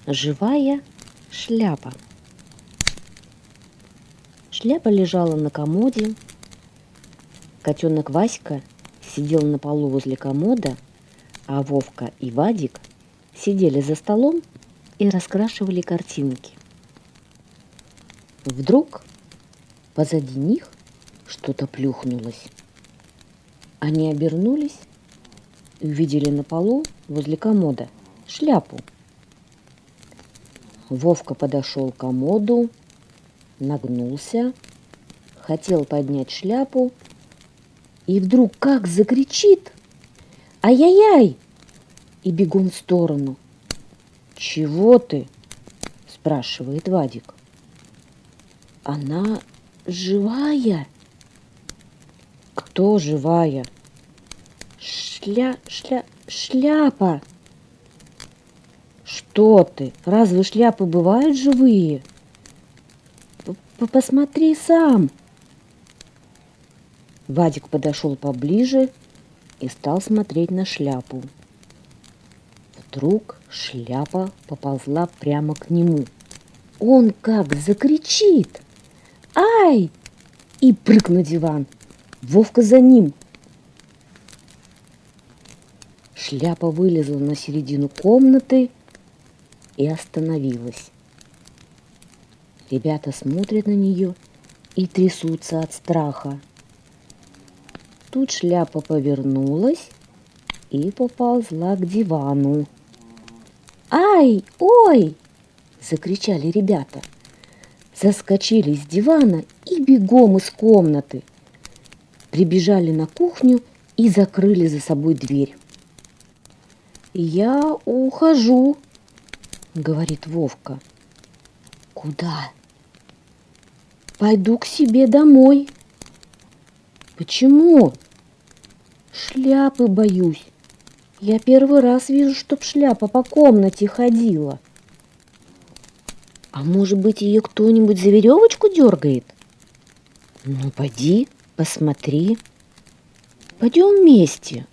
Живая шляпа. Шляпа лежала на комоде. Котенок Васька сидел на полу возле комода, а Вовка и Вадик сидели за столом и раскрашивали картинки. Вдруг позади них что-то плюхнулось. Они обернулись и увидели на полу возле комода шляпу. Вовка подошел к комоду, нагнулся, хотел поднять шляпу, и вдруг как закричит: «Ай-яй-яй!» и бегом в сторону. «Чего ты?» – спрашивает Вадик. «Она живая?» «Кто живая?» Шляпа!» «Что ты? Разве шляпы бывают живые?» «Посмотри сам!» Вадик подошел поближе и стал смотреть на шляпу. Вдруг шляпа поползла прямо к нему. Он как закричит: «Ай!» и прыг на диван. Вовка за ним. Шляпа вылезла на середину комнаты и остановилась. Ребята смотрят на нее и трясутся от страха. Тут шляпа повернулась и поползла к дивану. «Ай! Ой!» – закричали ребята. Заскочили с дивана и бегом из комнаты. Прибежали на кухню и закрыли за собой дверь. «Я ухожу», – говорит Вовка. «Куда?» «Пойду к себе домой». «Почему?» «Шляпы боюсь. Я первый раз вижу, чтоб шляпа по комнате ходила». «А может быть, ее кто-нибудь за веревочку дергает?» «Ну, пойди, посмотри. Пойдем вместе.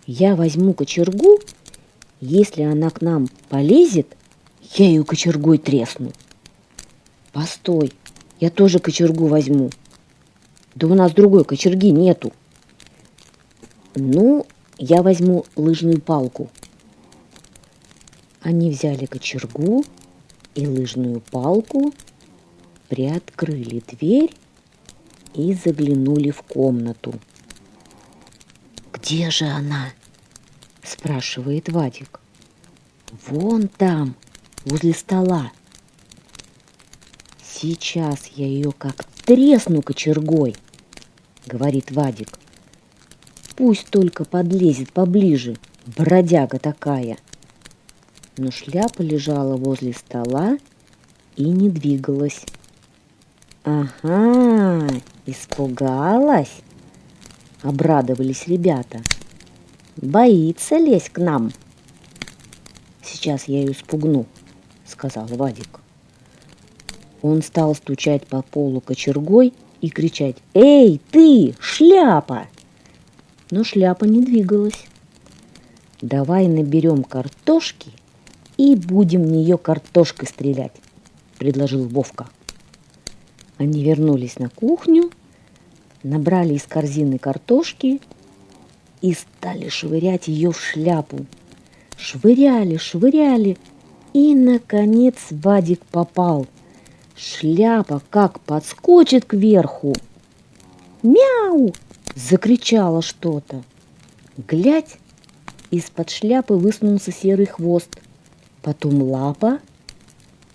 Я возьму кочергу. Если она к нам полезет, я ее кочергой тресну». «Постой, я тоже кочергу возьму». «Да у нас другой кочерги нету». «Ну, я возьму лыжную палку». Они взяли кочергу и лыжную палку, приоткрыли дверь и заглянули в комнату. «Где же она?» – спрашивает Вадик. «Вон там, возле стола». «Сейчас я ее как тресну кочергой», – говорит Вадик. «Пусть только подлезет поближе, бродяга такая». Но шляпа лежала возле стола и не двигалась. «Ага, испугалась», – обрадовались ребята. «Боится лезть к нам». «Сейчас я ее спугну», – сказал Вадик. Он стал стучать по полу кочергой и кричать: «Эй, ты, шляпа!» Но шляпа не двигалась. «Давай наберем картошки и будем в нее картошкой стрелять», – предложил Вовка. Они вернулись на кухню, набрали из корзины картошки и стали швырять ее в шляпу. Швыряли, швыряли, и, наконец, Вадик попал. Шляпа как подскочит кверху. «Мяу!» – закричало что-то. Глядь, из-под шляпы высунулся серый хвост, потом лапа,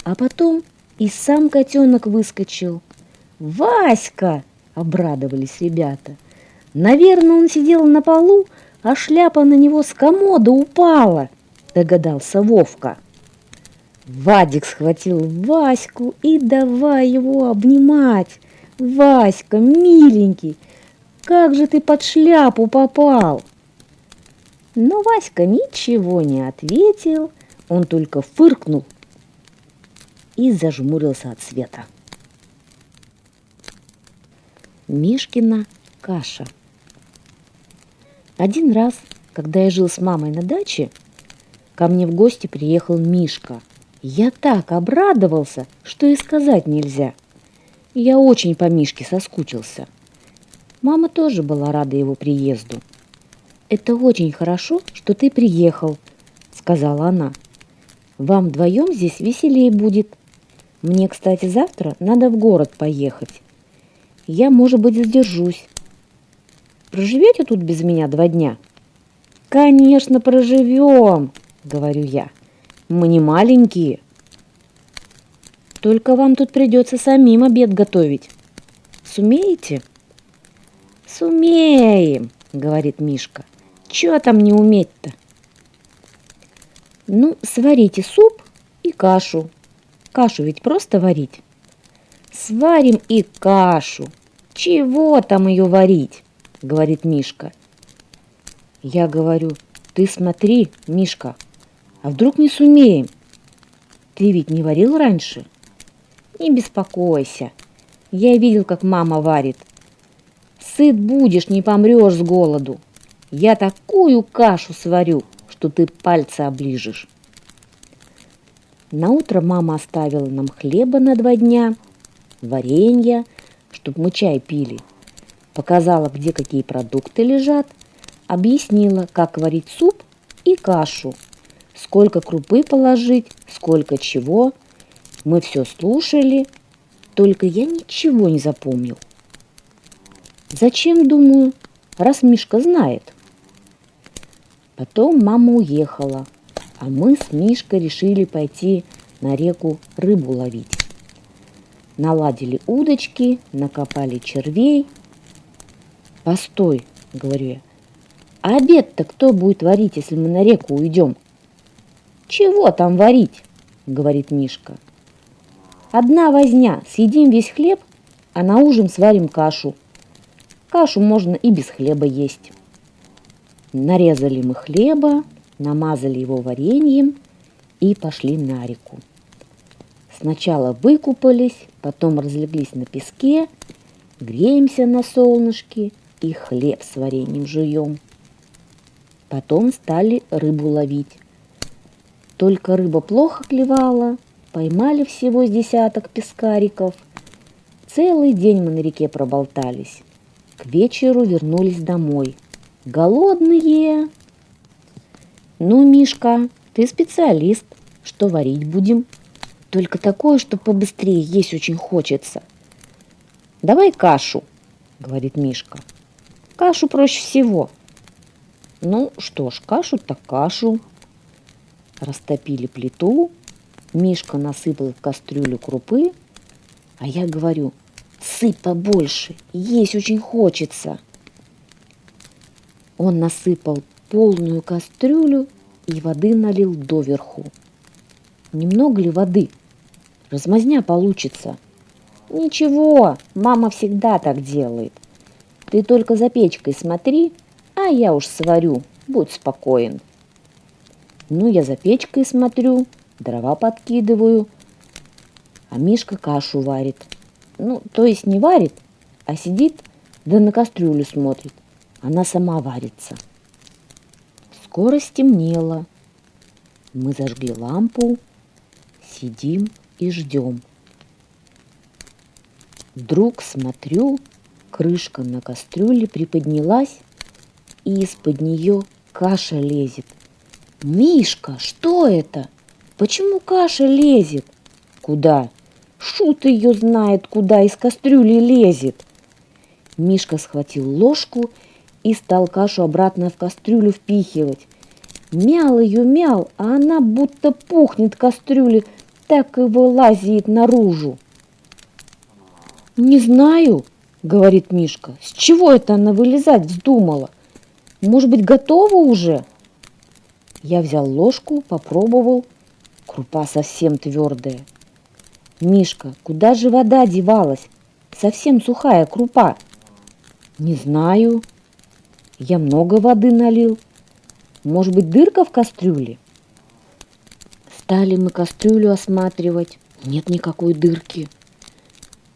а потом и сам котенок выскочил. «Васька!» – обрадовались ребята. «Наверное, он сидел на полу, а шляпа на него с комода упала», – догадался Вовка. Вадик схватил Ваську и давай его обнимать. «Васька, миленький, как же ты под шляпу попал?» Но Васька ничего не ответил, он только фыркнул и зажмурился от света. Мишкина каша. Один раз, когда я жил с мамой на даче, ко мне в гости приехал Мишка. Я так обрадовался, что и сказать нельзя. Я очень по Мишке соскучился. Мама тоже была рада его приезду. «Это очень хорошо, что ты приехал», — сказала она. «Вам вдвоем здесь веселее будет. Мне, кстати, завтра надо в город поехать. Я, может быть, задержусь. Проживете тут без меня 2 дня?» «Конечно, проживем», — говорю я. «Мы не маленькие. Только вам тут придется самим обед готовить. Сумеете?» «Сумеем», — говорит Мишка. «Чего там не уметь-то?» «Ну, сварите суп и кашу. Кашу ведь просто варить». «Сварим и кашу. Чего там ее варить?» — говорит Мишка. Я говорю: «Ты смотри, Мишка, а вдруг не сумеем? Ты ведь не варил раньше?» «Не беспокойся, я видел, как мама варит. Сыт будешь, не помрешь с голоду. Я такую кашу сварю, что ты пальцы оближешь». Наутро мама оставила нам хлеба на 2 дня, варенья, чтоб мы чай пили. Показала, где какие продукты лежат, объяснила, как варить суп и кашу, сколько крупы положить, сколько чего. Мы все слушали, только я ничего не запомнил. Зачем, думаю, раз Мишка знает? Потом мама уехала, а мы с Мишкой решили пойти на реку рыбу ловить. Наладили удочки, накопали червей. «Постой», — говорю я, «а обед-то кто будет варить, если мы на реку уйдем?» «Чего там варить?» — говорит Мишка. «Одна возня, съедим весь хлеб, а на ужин сварим кашу. Кашу можно и без хлеба есть». Нарезали мы хлеба, намазали его вареньем и пошли на реку. Сначала выкупались, потом разлеглись на песке, греемся на солнышке и хлеб с вареньем жуем. Потом стали рыбу ловить. Только рыба плохо клевала, поймали всего с 10 пескариков. Целый день мы на реке проболтались. К вечеру вернулись домой. Голодные. «Ну, Мишка, ты специалист. Что варить будем? Только такое, что побыстрее есть очень хочется». «Давай кашу», — говорит Мишка. «Кашу проще всего». Ну что ж, кашу так кашу. Растопили плиту, Мишка насыпал в кастрюлю крупы, а я говорю: «Сыпь побольше, есть очень хочется». Он насыпал полную кастрюлю и воды налил доверху. Немного ли воды? Размазня получится. «Ничего, мама всегда так делает. Ты только за печкой смотри, а я уж сварю, будь спокоен». Ну, я за печкой смотрю, дрова подкидываю, а Мишка кашу варит. Ну, то есть не варит, а сидит, да на кастрюлю смотрит. Она сама варится. Скоро стемнело. Мы зажгли лампу, сидим и ждем. Вдруг смотрю, крышка на кастрюле приподнялась, и из-под нее каша лезет. «Мишка, что это? Почему каша лезет?» «Куда?» «Шут ее знает, куда из кастрюли лезет». Мишка схватил ложку и стал кашу обратно в кастрюлю впихивать. Мял ее, мял, а она будто пухнет кастрюле, так и вылазит наружу. «Не знаю», — говорит Мишка, — «с чего это она вылезать вздумала? Может быть, готова уже?» Я взял ложку, попробовал. Крупа совсем твердая. «Мишка, куда же вода девалась? Совсем сухая крупа». «Не знаю. Я много воды налил. Может быть, дырка в кастрюле?» Стали мы кастрюлю осматривать. Нет никакой дырки.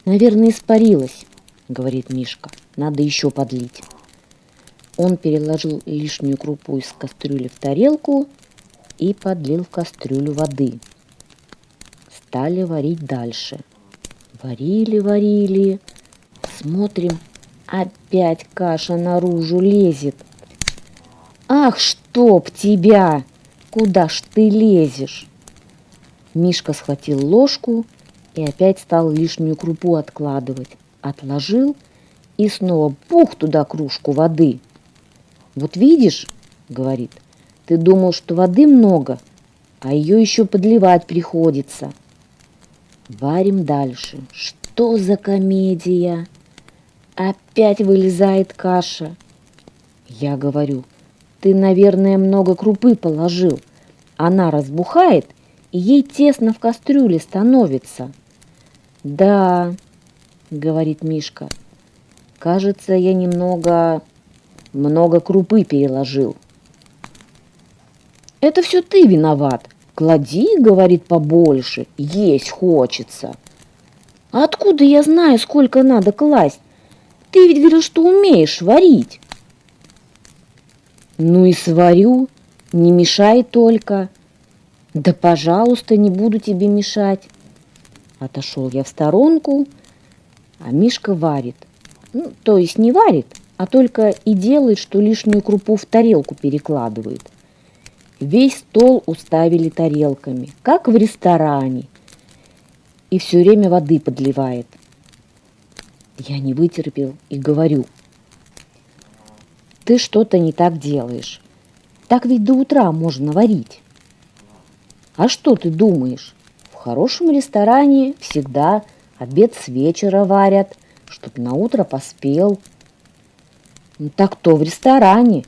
«Наверное, испарилась», — говорит Мишка. «Надо еще подлить». Он переложил лишнюю крупу из кастрюли в тарелку и подлил в кастрюлю воды. Стали варить дальше. Варили. Смотрим, опять каша наружу лезет. Ах, чтоб тебя! Куда ж ты лезешь? Мишка схватил ложку и опять стал лишнюю крупу откладывать. Отложил и снова пух туда кружку воды. Вот видишь, говорит, ты думал, что воды много, а ее еще подливать приходится. Варим дальше. Что за комедия? Опять вылезает каша. Я говорю, ты, наверное, много крупы положил. Она разбухает, и ей тесно в кастрюле становится. Да, говорит Мишка, кажется, я много крупы переложил. Это все ты виноват. Клади, говорит, побольше, есть хочется. А откуда я знаю, сколько надо класть? Ты ведь говорил, что умеешь варить. Ну и сварю, не мешай только. Да, пожалуйста, не буду тебе мешать. Отошел я в сторонку, а Мишка варит. Ну, то есть не варит, а только и делает, что лишнюю крупу в тарелку перекладывает. Весь стол уставили тарелками, как в ресторане. И все время воды подливает. Я не вытерпел и говорю, ты что-то не так делаешь. Так ведь до утра можно варить. А что ты думаешь? В хорошем ресторане всегда обед с вечера варят, чтоб на утро поспел. Ну, так то в ресторане.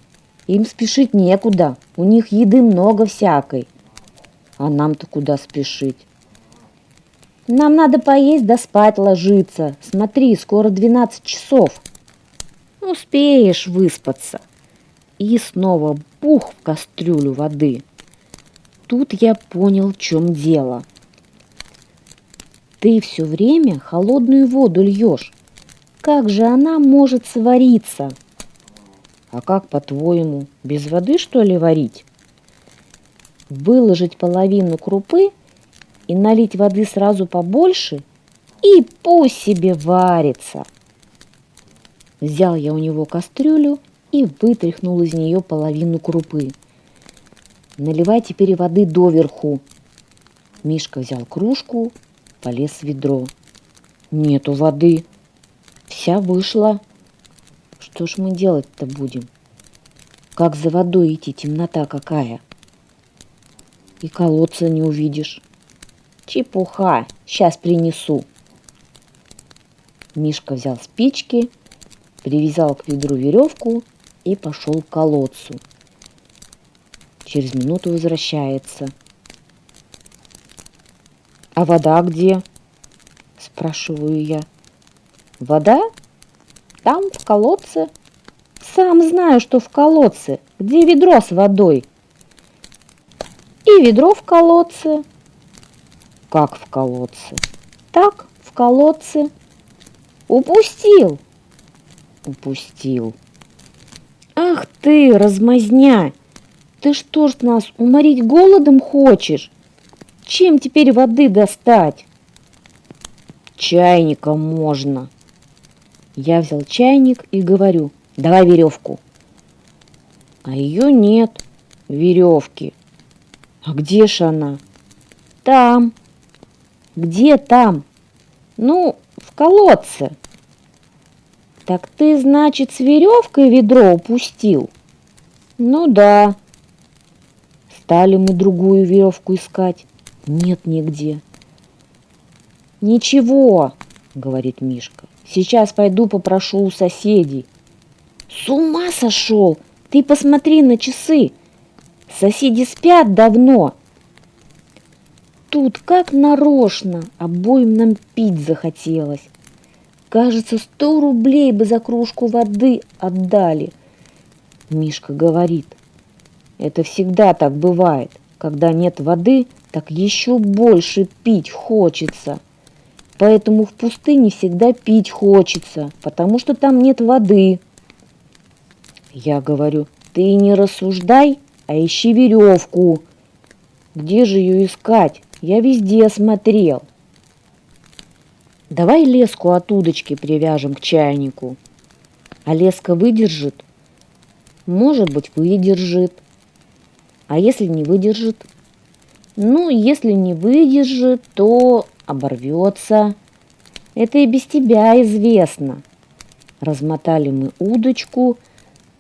Им спешить некуда, у них еды много всякой. А нам-то куда спешить? Нам надо поесть да спать ложиться. Смотри, скоро 12 часов. Успеешь выспаться. И снова бух в кастрюлю воды. Тут я понял, в чем дело. Ты все время холодную воду льешь. Как же она может свариться? А как, по-твоему, без воды, что ли, варить? Выложить половину крупы и налить воды сразу побольше, и пусть себе варится. Взял я у него кастрюлю и вытряхнул из нее половину крупы. Наливай теперь воды доверху. Мишка взял кружку, полез в ведро. Нету воды. Вся вышла. Что ж мы делать-то будем? Как за водой идти, темнота какая. И колодца не увидишь. Чепуха, сейчас принесу. Мишка взял спички, привязал к ведру веревку и пошел к колодцу. Через минуту возвращается. А вода где? Спрашиваю я. Вода? Там, в колодце. Сам знаю, что в колодце. Где ведро с водой? И ведро в колодце. Как в колодце? Так, в колодце. Упустил. Упустил. Ах ты, размазня! Ты что ж нас уморить голодом хочешь? Чем теперь воды достать? Чайником можно. Я взял чайник и говорю, давай веревку. А ее нет, веревки. А где ж она? Там. Где там? Ну, в колодце. Так ты, значит, с веревкой ведро упустил? Ну да. Стали мы другую веревку искать. Нет нигде. Ничего, говорит Мишка. Сейчас пойду попрошу у соседей. С ума сошел! Ты посмотри на часы. Соседи спят давно. Тут как нарочно обоим нам пить захотелось. Кажется, 100 рублей бы за кружку воды отдали. Мишка говорит, это всегда так бывает. Когда нет воды, так еще больше пить хочется. Поэтому в пустыне всегда пить хочется, потому что там нет воды. Я говорю, ты не рассуждай, а ищи веревку. Где же ее искать? Я везде смотрел. Давай леску от удочки привяжем к чайнику. А леска выдержит? Может быть, выдержит. А если не выдержит? Ну, если не выдержит, то оборвется. Это и без тебя известно. Размотали мы удочку,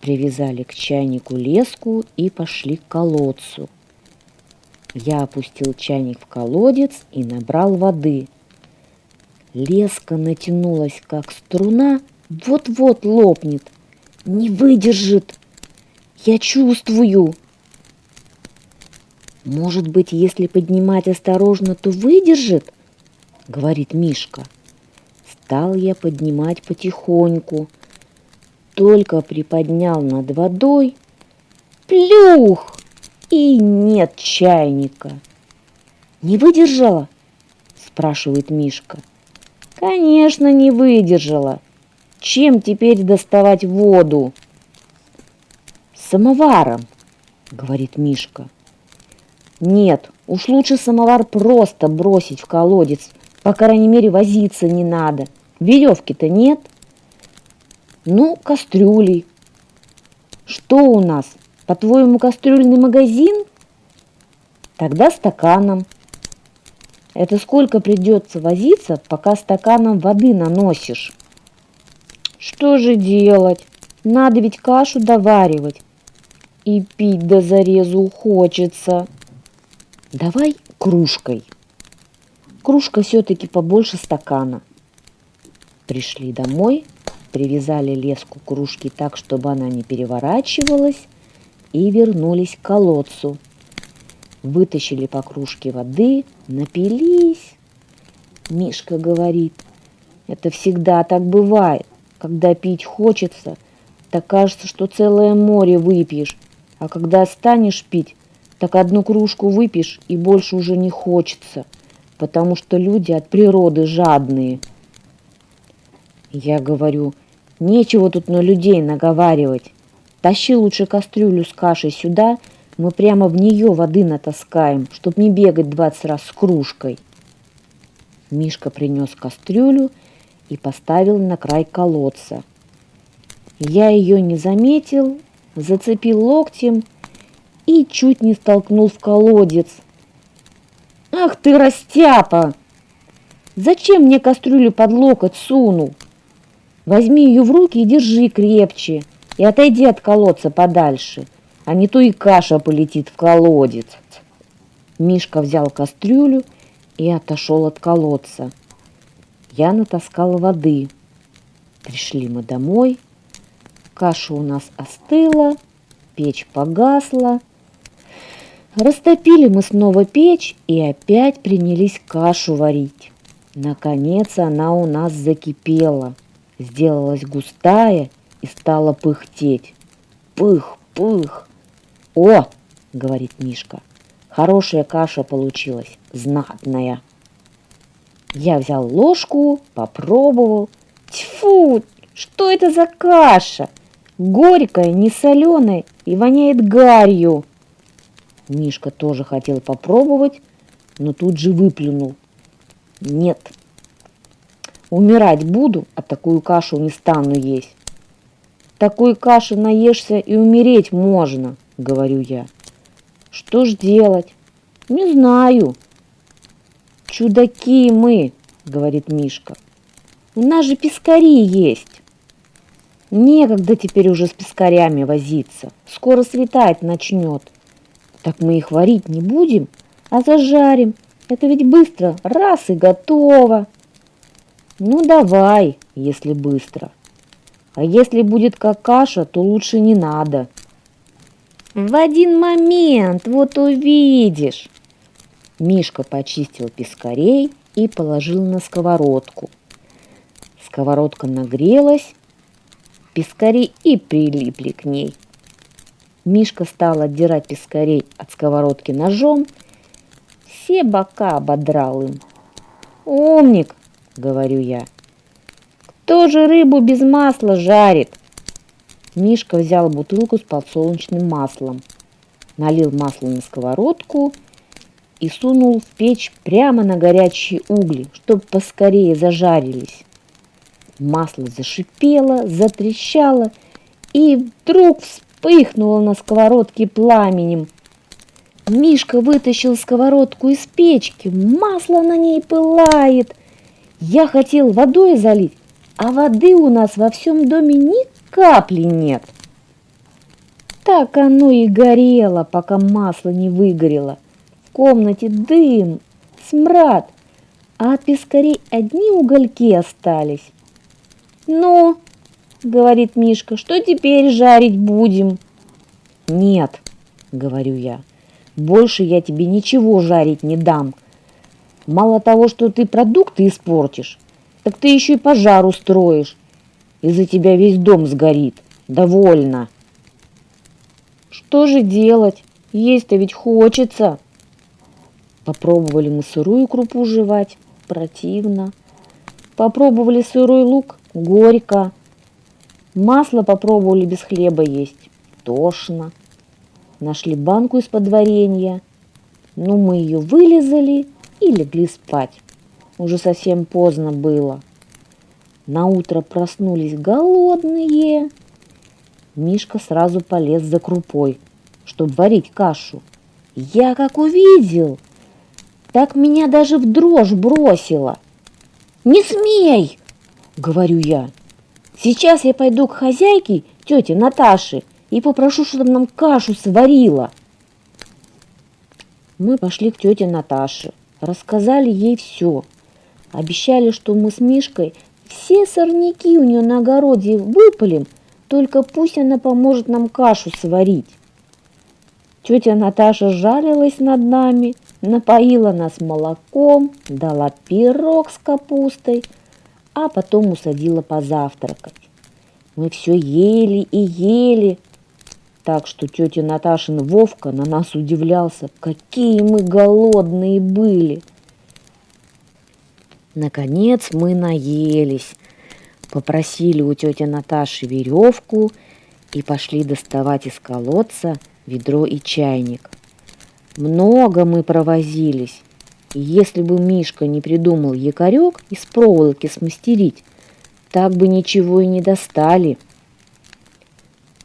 привязали к чайнику леску и пошли к колодцу. Я опустил чайник в колодец и набрал воды. Леска натянулась, как струна, вот-вот лопнет. Не выдержит. Я чувствую. Может быть, если поднимать осторожно, то выдержит, говорит Мишка. Стал я поднимать потихоньку. Только приподнял над водой, плюх, и нет чайника. Не выдержала? Спрашивает Мишка. Конечно, не выдержала. Чем теперь доставать воду? Самоваром, говорит Мишка. Нет, уж лучше самовар просто бросить в колодец. По крайней мере, возиться не надо. Веревки-то нет. Ну, кастрюлей. Что у нас? По-твоему, кастрюльный магазин? Тогда стаканом. Это сколько придется возиться, пока стаканом воды наносишь? Что же делать? Надо ведь кашу доваривать. И пить до зарезу хочется. Давай кружкой. Кружка все-таки побольше стакана. Пришли домой, привязали леску к кружке так, чтобы она не переворачивалась, и вернулись к колодцу. Вытащили по кружке воды, напились. Мишка говорит, это всегда так бывает. Когда пить хочется, так кажется, что целое море выпьешь. А когда станешь пить, так одну кружку выпьешь и больше уже не хочется, потому что люди от природы жадные. Я говорю, нечего тут на людей наговаривать. Тащи лучше кастрюлю с кашей сюда, мы прямо в нее воды натаскаем, чтоб не бегать 20 раз с кружкой. Мишка принес кастрюлю и поставил на край колодца. Я ее не заметил, зацепил локтем и чуть не столкнул в колодец. Ах ты, растяпа! Зачем мне кастрюлю под локоть сунул? Возьми ее в руки и держи крепче, и отойди от колодца подальше, а не то и каша полетит в колодец. Мишка взял кастрюлю и отошел от колодца. Я натаскала воды. Пришли мы домой. Каша у нас остыла, печь погасла. Растопили мы снова печь и опять принялись кашу варить. Наконец она у нас закипела, сделалась густая и стала пыхтеть. Пых, пых. О, говорит Мишка, хорошая каша получилась, знатная. Я взял ложку, попробовал. Тьфу, что это за каша? Горькая, несоленая и воняет гарью. Мишка тоже хотел попробовать, но тут же выплюнул. Нет, умирать буду, а такую кашу не стану есть. Такой каши наешься и умереть можно, говорю я. Что ж делать? Не знаю. Чудаки мы, говорит Мишка. У нас же пескари есть. Некогда теперь уже с пескарями возиться. Скоро светать начнет. Так мы их варить не будем, а зажарим. Это ведь быстро, раз и готово. Ну давай, если быстро. А если будет как каша, то лучше не надо. В один момент, вот увидишь. Мишка почистил пескарей и положил на сковородку. Сковородка нагрелась, пескари и прилипли к ней. Мишка стал отдирать пескарей от сковородки ножом, все бока ободрал им. «Умник!» — говорю я. «Кто же рыбу без масла жарит?» Мишка взял бутылку с подсолнечным маслом, налил масло на сковородку и сунул в печь прямо на горячие угли, чтоб поскорее зажарились. Масло зашипело, затрещало и вдруг вспыхнуло на сковородке пламенем. Мишка вытащил сковородку из печки, масло на ней пылает. Я хотел водой залить, а воды у нас во всем доме ни капли нет. Так оно и горело, пока масло не выгорело. В комнате дым, смрад, а от пескарей одни угольки остались. «Ну, — говорит Мишка, — что теперь жарить будем?» «Нет, — говорю я, — больше я тебе ничего жарить не дам. Мало того, что ты продукты испортишь, так ты еще и пожар устроишь. Из-за тебя весь дом сгорит. Довольно!» «Что же делать? Есть-то ведь хочется!» Попробовали мы сырую крупу жевать, противно. Попробовали сырой лук, горько. Масло попробовали без хлеба есть, тошно. Нашли банку из-под варенья. Ну, мы ее вылизали и легли спать. Уже совсем поздно было. Наутро проснулись голодные. Мишка сразу полез за крупой, чтобы варить кашу. Я как увидел, так меня даже в дрожь бросило. «Не смей!» — говорю я. «Сейчас я пойду к хозяйке, тете Наташе, и попрошу, чтобы нам кашу сварила». Мы пошли к тете Наташе, рассказали ей все. Обещали, что мы с Мишкой все сорняки у нее на огороде выпалим, только пусть она поможет нам кашу сварить. Тетя Наташа жалилась над нами, напоила нас молоком, дала пирог с капустой, а потом усадила позавтракать. Мы все ели и ели, так что тетя Наташин Вовка на нас удивлялся, какие мы голодные были. Наконец мы наелись, попросили у тети Наташи веревку и пошли доставать из колодца ведро и чайник. Много мы провозились, и если бы Мишка не придумал якорек из проволоки смастерить, так бы ничего и не достали.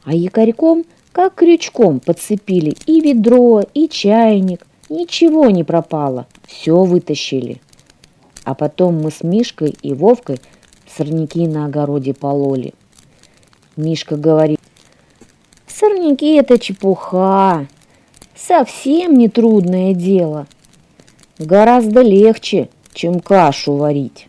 А якорьком, как крючком, подцепили и ведро, и чайник, ничего не пропало, все вытащили. А потом мы с Мишкой и Вовкой сорняки на огороде пололи. Мишка говорит: «Сорняки — это чепуха, совсем не трудное дело, гораздо легче, чем кашу варить».